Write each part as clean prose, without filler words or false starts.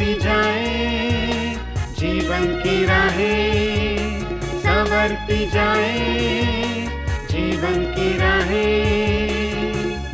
संवरती जाए जीवन की राहें, संवरती जाए जीवन की राहें।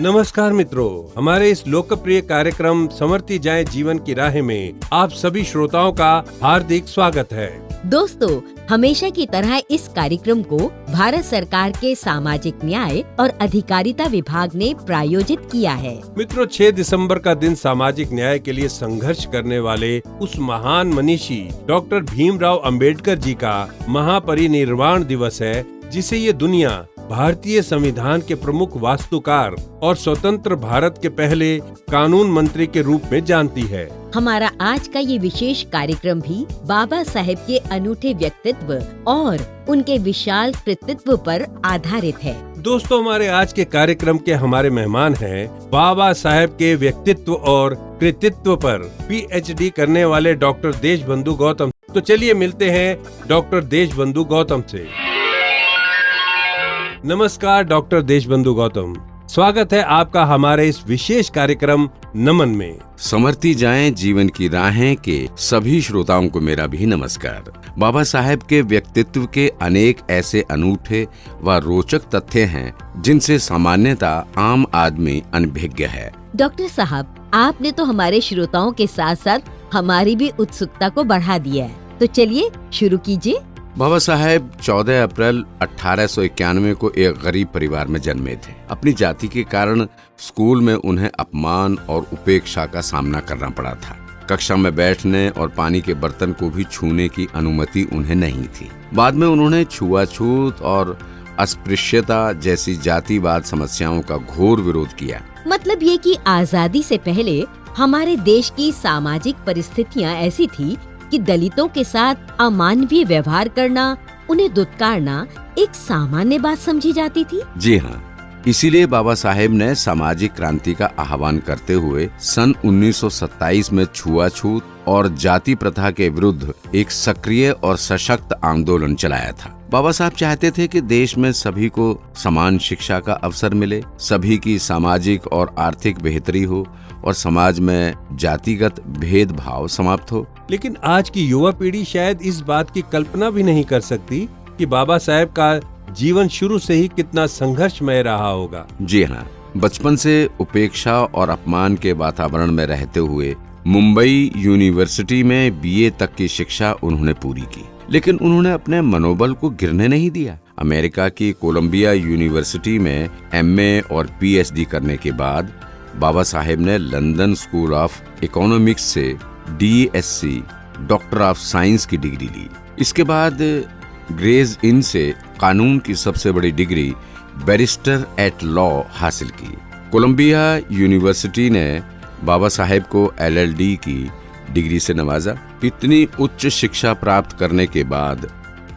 नमस्कार मित्रों, हमारे इस लोकप्रिय कार्यक्रम संवरती जाए जीवन की राहें में आप सभी श्रोताओं का हार्दिक स्वागत है। दोस्तों, हमेशा की तरह इस कार्यक्रम को भारत सरकार के सामाजिक न्याय और अधिकारिता विभाग ने प्रायोजित किया है। मित्रों, 6 दिसंबर का दिन सामाजिक न्याय के लिए संघर्ष करने वाले उस महान मनीषी डॉक्टर भीमराव अंबेडकर जी का महापरिनिर्वाण दिवस है, जिसे ये दुनिया भारतीय संविधान के प्रमुख वास्तुकार और स्वतंत्र भारत के पहले कानून मंत्री के रूप में जानती है। हमारा आज का ये विशेष कार्यक्रम भी बाबा साहेब के अनूठे व्यक्तित्व और उनके विशाल कृतित्व पर आधारित है। दोस्तों, हमारे आज के कार्यक्रम के हमारे मेहमान हैं बाबा साहेब के व्यक्तित्व और कृतित्व पर PhD करने वाले डॉक्टर देशबंधु गौतम। तो चलिए मिलते हैं डॉक्टर देशबंधु गौतम से। नमस्कार डॉक्टर देशबंधु गौतम, स्वागत है आपका हमारे इस विशेष कार्यक्रम नमन में। संवरती जाएं जीवन की राहें के सभी श्रोताओं को मेरा भी नमस्कार। बाबा साहेब के व्यक्तित्व के अनेक ऐसे अनूठे व रोचक तथ्य हैं जिनसे सामान्यता आम आदमी अनभिज्ञ है। डॉक्टर साहब, आपने तो हमारे श्रोताओं के साथ साथ हमारी भी उत्सुकता को बढ़ा दिया है, तो चलिए शुरू कीजिए। बाबा साहेब 14 अप्रैल 1891 को एक गरीब परिवार में जन्मे थे। अपनी जाति के कारण स्कूल में उन्हें अपमान और उपेक्षा का सामना करना पड़ा था। कक्षा में बैठने और पानी के बर्तन को भी छूने की अनुमति उन्हें नहीं थी। बाद में उन्होंने छुआछूत और अस्पृश्यता जैसी जातिवाद समस्याओं का घोर विरोध किया। मतलब ये कि आजादी से पहले हमारे देश की सामाजिक परिस्थितियाँ ऐसी थी कि दलितों के साथ अमानवीय व्यवहार करना, उन्हें दुत्कारना एक सामान्य बात समझी जाती थी। जी हाँ, इसीलिए बाबा साहेब ने सामाजिक क्रांति का आह्वान करते हुए सन 1927 में छुआछूत और जाति प्रथा के विरुद्ध एक सक्रिय और सशक्त आंदोलन चलाया था। बाबा साहब चाहते थे कि देश में सभी को समान शिक्षा का अवसर मिले, सभी की सामाजिक और आर्थिक बेहतरी हो और समाज में जातिगत भेदभाव समाप्त हो। लेकिन आज की युवा पीढ़ी शायद इस बात की कल्पना भी नहीं कर सकती कि बाबा साहेब का जीवन शुरू से ही कितना संघर्षमय रहा होगा। जी हाँ, बचपन से उपेक्षा और अपमान के वातावरण में रहते हुए मुंबई यूनिवर्सिटी में BA तक की शिक्षा उन्होंने पूरी की, लेकिन उन्होंने अपने मनोबल को गिरने नहीं दिया। अमेरिका की कोलंबिया यूनिवर्सिटी में MA और PhD करने के बाद बाबा साहेब ने लंदन स्कूल ऑफ इकोनॉमिक्स से DSc डॉक्टर ऑफ साइंस की डिग्री ली। इसके बाद ग्रेज इन से कानून की सबसे बड़ी डिग्री बैरिस्टर एट लॉ हासिल की। कोलंबिया यूनिवर्सिटी ने बाबा साहेब को LLD की डिग्री से नवाजा। इतनी उच्च शिक्षा प्राप्त करने के बाद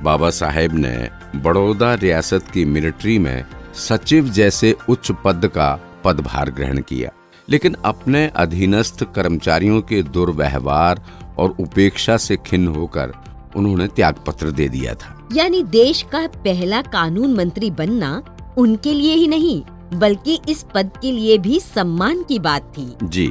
बाबा साहेब ने बड़ौदा रियासत की मिलिट्री में सचिव जैसे उच्च पद का पदभार ग्रहण किया, लेकिन अपने अधीनस्थ कर्मचारियों के दुर्व्यवहार और उपेक्षा से खिन्न होकर उन्होंने त्यागपत्र दे दिया था। यानी देश का पहला कानून मंत्री बनना उनके लिए ही नहीं, बल्कि इस पद के लिए भी सम्मान की बात थी। जी,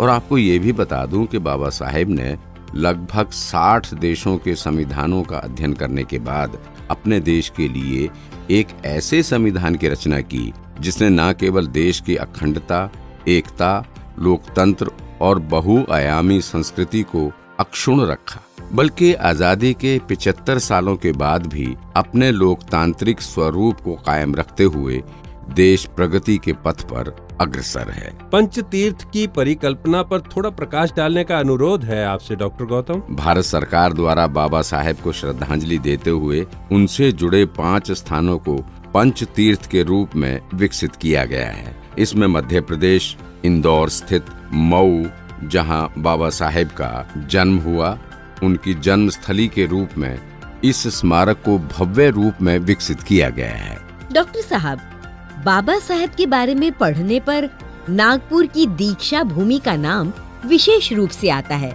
और आपको ये भी बता दूं कि बाबा साहेब ने लगभग 60 देशों के संविधानों का अध्ययन करने के बाद अपने देश के लिए एक ऐसे संविधान की रचना की जिसने न केवल देश की अखंडता, एकता, लोकतंत्र और बहुआयामी संस्कृति को अक्षुण्ण रखा, बल्कि आजादी के 75 सालों के बाद भी अपने लोकतांत्रिक स्वरूप को कायम रखते हुए देश प्रगति के पथ पर अग्रसर है। पंचतीर्थ की परिकल्पना पर थोड़ा प्रकाश डालने का अनुरोध है आपसे डॉक्टर गौतम। भारत सरकार द्वारा बाबा साहेब को श्रद्धांजलि देते हुए उनसे जुड़े 5 स्थानों को पंचतीर्थ के रूप में विकसित किया गया है। इसमें मध्य प्रदेश, इंदौर स्थित मऊ, जहां बाबा साहेब का जन्म हुआ, उनकी जन्म स्थली के रूप में इस स्मारक को भव्य रूप में विकसित किया गया है। डॉक्टर साहब, बाबा साहेब के बारे में पढ़ने पर नागपुर की दीक्षा भूमि का नाम विशेष रूप से आता है।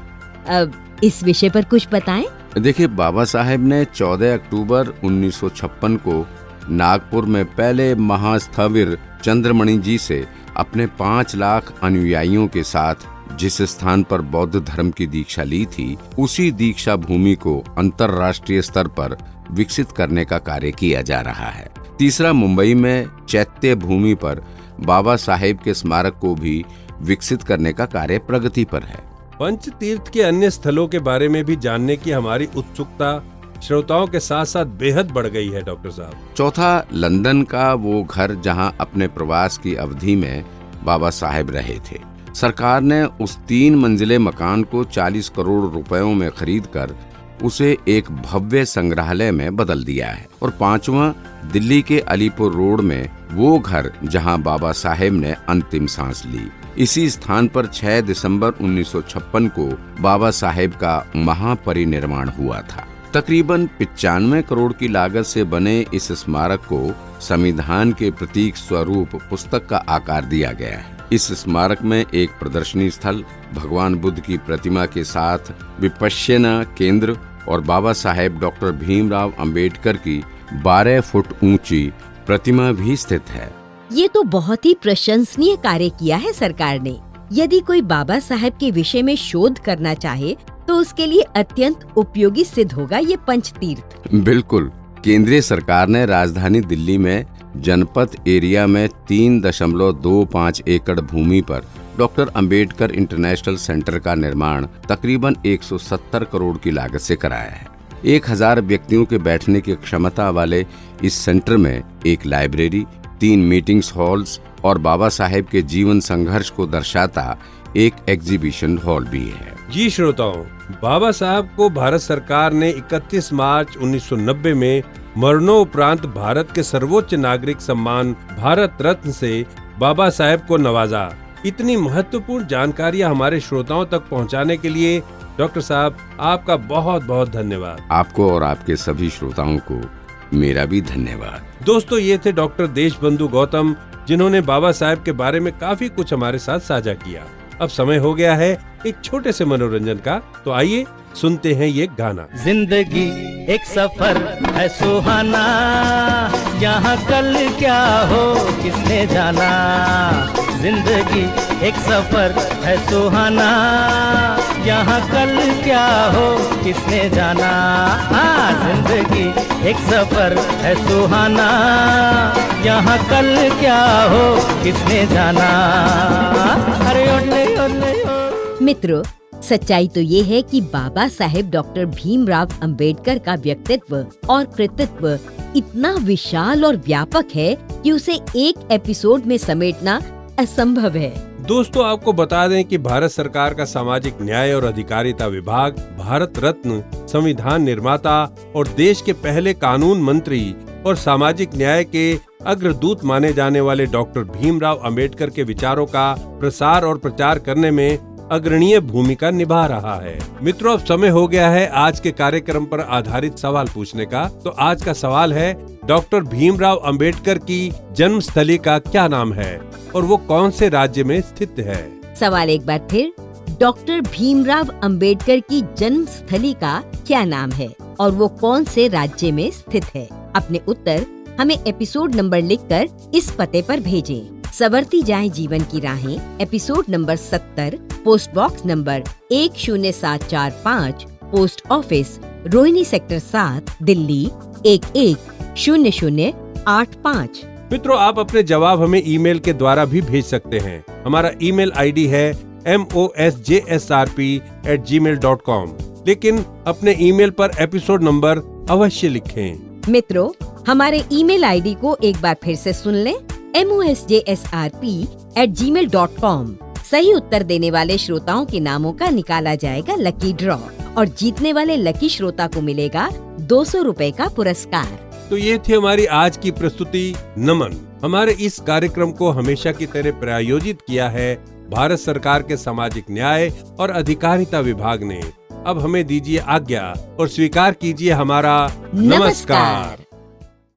अब इस विषय पर कुछ बताएं। देखिए, बाबा साहेब ने 14 अक्टूबर 1956 को नागपुर में पहले महास्थविर चंद्रमणि जी से अपने 5 लाख अनुयायियों के साथ जिस स्थान पर बौद्ध धर्म की दीक्षा ली थी, उसी दीक्षा भूमि को अंतर्राष्ट्रीय स्तर पर विकसित करने का कार्य किया जा रहा है। तीसरा, मुंबई में चैत्य भूमि पर बाबा साहेब के स्मारक को भी विकसित करने का कार्य प्रगति पर है। पंच तीर्थ के अन्य स्थलों के बारे में भी जानने की हमारी उत्सुकता श्रोताओं के साथ साथ बेहद बढ़ गई है डॉक्टर साहब। चौथा, लंदन का वो घर जहां अपने प्रवास की अवधि में बाबा साहेब रहे थे। सरकार ने उस 3 मंजिले मकान को 40 करोड़ रुपयों में खरीदकर उसे एक भव्य संग्रहालय में बदल दिया है। और पांचवा, दिल्ली के अलीपुर रोड में वो घर जहां बाबा साहेब ने अंतिम सांस ली। इसी स्थान पर 6 दिसंबर 1956 को बाबा साहेब का महापरिनिर्वाण हुआ था। तकरीबन 95 करोड़ की लागत से बने इस स्मारक को संविधान के प्रतीक स्वरूप पुस्तक का आकार दिया गया है। इस स्मारक में एक प्रदर्शनी स्थल, भगवान बुद्ध की प्रतिमा के साथ विपश्यना केंद्र और बाबा साहेब डॉक्टर भीमराव अंबेडकर की 12 फुट ऊंची प्रतिमा भी स्थित है। ये तो बहुत ही प्रशंसनीय कार्य किया है सरकार ने। यदि कोई बाबा साहेब के विषय में शोध करना चाहे तो उसके लिए अत्यंत उपयोगी सिद्ध होगा ये पंचतीर्थ। बिल्कुल। केंद्रीय सरकार ने राजधानी दिल्ली में जनपथ एरिया में 3.25 एकड़ भूमि पर डॉक्टर अंबेडकर इंटरनेशनल सेंटर का निर्माण तकरीबन 170 करोड़ की लागत से कराया है। 1000 व्यक्तियों के बैठने की क्षमता वाले इस सेंटर में एक लाइब्रेरी, 3 मीटिंग्स हॉल्स और बाबा साहेब के जीवन संघर्ष को दर्शाता एक एग्जीबिशन हॉल भी है। जी श्रोताओं, बाबा साहब को भारत सरकार ने 31 मार्च 1990 में मरणोपरांत भारत के सर्वोच्च नागरिक सम्मान भारत रत्न से बाबा साहेब को नवाजा। इतनी महत्वपूर्ण जानकारियां हमारे श्रोताओं तक पहुंचाने के लिए डॉक्टर साहब आपका बहुत बहुत धन्यवाद। आपको और आपके सभी श्रोताओं को मेरा भी धन्यवाद। दोस्तों, ये थे डॉक्टर देशबंधु गौतम, जिन्होंने बाबा साहेब के बारे में काफी कुछ हमारे साथ साझा किया। अब समय हो गया है एक छोटे से मनोरंजन का, तो आइए सुनते हैं ये गाना। जिंदगी एक सफर है सुहाना, यहाँ कल क्या हो किसने जाना। जिंदगी एक सफर है सुहाना, यहाँ कल क्या हो किसने जाना। जिंदगी एक सफर है सुहाना, यहाँ कल क्या हो किसने जाना। अरे ओले ओले ओ। मित्रों, सच्चाई तो ये है कि बाबा साहेब डॉक्टर भीमराव अंबेडकर का व्यक्तित्व और कृतित्व इतना विशाल और व्यापक है कि उसे एक एपिसोड में समेटना असंभव है। दोस्तों, आपको बता दें कि भारत सरकार का सामाजिक न्याय और अधिकारिता विभाग भारत रत्न, संविधान निर्माता और देश के पहले कानून मंत्री और सामाजिक न्याय के अग्रदूत माने जाने वाले डॉक्टर भीमराव अंबेडकर के विचारों का प्रसार और प्रचार करने में अग्रणीय भूमिका निभा रहा है। मित्रों, अब समय हो गया है आज के कार्यक्रम पर आधारित सवाल पूछने का। तो आज का सवाल है, डॉक्टर भीमराव अंबेडकर की जन्मस्थली का क्या नाम है और वो कौन से राज्य में स्थित है? सवाल एक बार फिर, डॉक्टर भीमराव अंबेडकर की जन्मस्थली का क्या नाम है और वो कौन से राज्य में स्थित है? अपने उत्तर हमें एपिसोड नंबर लिखकर इस पते पर भेजें। सवरती जाएं जीवन की राहें, episode number 70, post box number 10745, post office Rohini sector 7, Delhi 110085। मित्रों, आप अपने जवाब हमें ईमेल के द्वारा भी भेज सकते हैं। हमारा ईमेल आईडी है mosjsrp@gmail.com। लेकिन अपने ईमेल पर एपिसोड नंबर अवश्य लिखें। मित्रों, हमारे ईमेल आईडी को एक बार फिर से सुन लें, mosjsrp@gmail.com। सही उत्तर देने वाले श्रोताओं के नामों का निकाला जाएगा लकी ड्रॉ और जीतने वाले लकी श्रोता को मिलेगा 200 रुपए का पुरस्कार। तो ये थी हमारी आज की प्रस्तुति नमन। हमारे इस कार्यक्रम को हमेशा की तरह प्रायोजित किया है भारत सरकार के सामाजिक न्याय और अधिकारिता विभाग ने। अब हमें दीजिए आज्ञा और स्वीकार कीजिए हमारा नमस्कार।